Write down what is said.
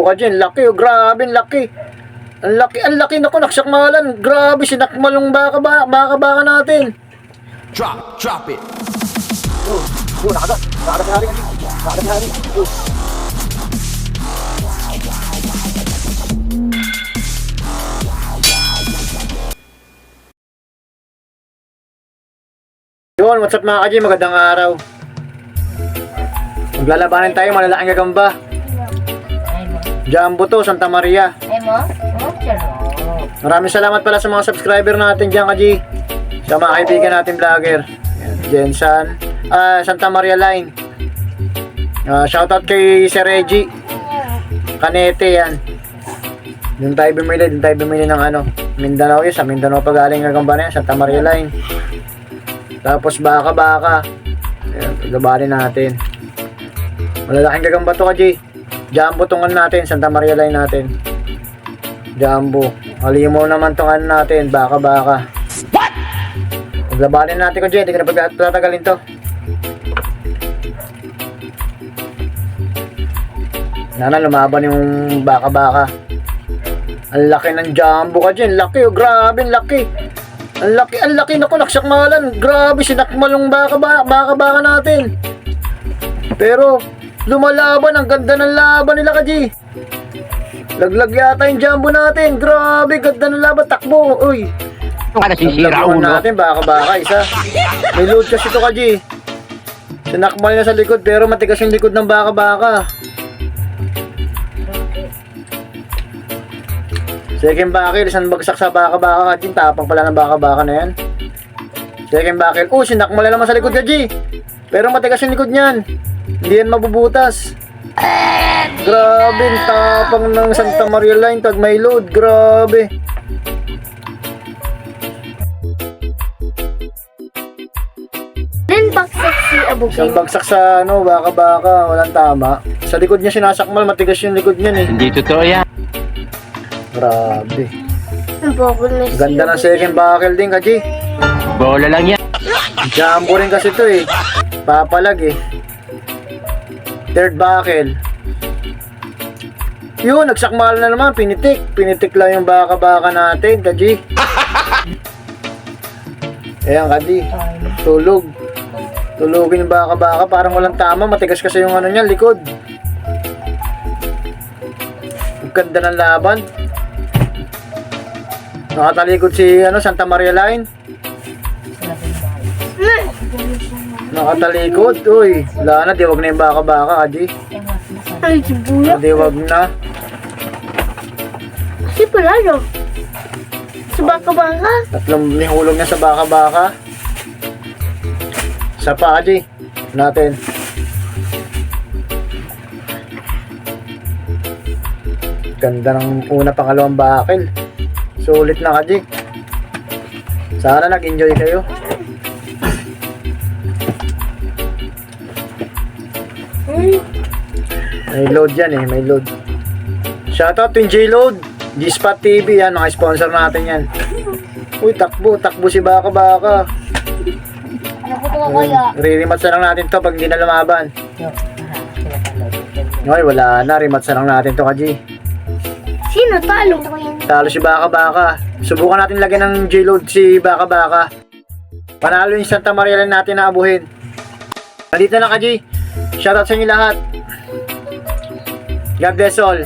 Buka dyan, laki oh, grabe, laki. Ang laki na ko, naksakmalan. Grabe, sinakmal yung baka natin. Drop it. Nakagat na rin. Yun, what's up mga kaji, magandang araw. Maglalabanan tayo, malalaking gagamba. Jumbo to, Santa Maria. Maraming salamat pala sa mga subscriber natin dyan kaji. Sa mga kaibigan natin vlogger. Jensan, Santa Maria Line. Shoutout kay Sir Reggie Canete yan. Doon tayo bumili ng ano, Mindanao yun. Sa Mindanao pa galing gagamba na yan, Santa Maria Line. Tapos baka. Ayan, labanin natin. Malalaking gagamba to kaji. Jumbo tungan natin, Santa Maria Line natin. Jumbo. Halimaw naman tungan natin, baka. What? Labanin natin kaji, hindi ko na pagtatagalin to. Nana, lumaban yung baka. Ang laki ng jumbo kaji, ang laki oh, grabe, ang laki. Ang laki na ko, naksakmalan. Grabe, sinakmal yung baka natin. Pero, lumalaban, ang ganda ng laban nila kaji. Laglag yata yung jumbo natin. Grabe, ganda ng laban, takbo. Uy. Nasisira ulo natin, baka, isa. May load kasi ito kaji. Sinakmal na sa likod, pero matigas yung likod ng baka. Second bakil, isang bagsak sa baka kaji. Tapang pala ng baka na yan. Second bakil. Sinakmal na naman sa likod kaji. Pero matigas yung likod niyan. Hindi yan mabubutas. Grabe, tapang ng Santa Maria Line. Tag may load, grabe. Bagsak si Abugay. Isang bagsak sa baka. Walang tama. Sa likod niya sinasakmal, matigas yung likod niyan eh. Hindi totoo yan. Grabe. Ang bakul na Ganda ng second bakil din kaji. Bola lang yan. Jumbo rin kasi ito eh. Papalag eh. Third bakil. Yun, nagsakmal na naman. Pinitik lang yung baka natin kaji. Ayan kaji. Tulugin yung baka. Parang walang tama. Matigas kasi yung niya, likod. Ang ganda ng laban. Nakatalikod si Santa Maria Line. Nakatalikod. Uy, wala na, diwag na yung baka kaji. Ay, sibuya. Diwag na. Kasi pala, no? Sa baka. Tatlong nihulog na sa baka. Sa pa kaji natin. Ganda ng una pangalawang bakil. Sulit na kaji. Sana nag-enjoy kayo. May load yan eh, may load. Shoutout to J-Load, G-Spot TV yan, mga sponsor natin yan. Uy, takbo si baka. Ano ko ito kaya? Re-rematch na lang natin to pag hindi na lumaban. Ay, wala na, rematch na lang natin to kaji. Sino talo? Talo si baka. Subukan natin lagyan ng J-Load si baka. Panalo yung Santa Maria lang natin na abuhin. Nandito na kaji. Shoutout sa inyo lahat. God bless all.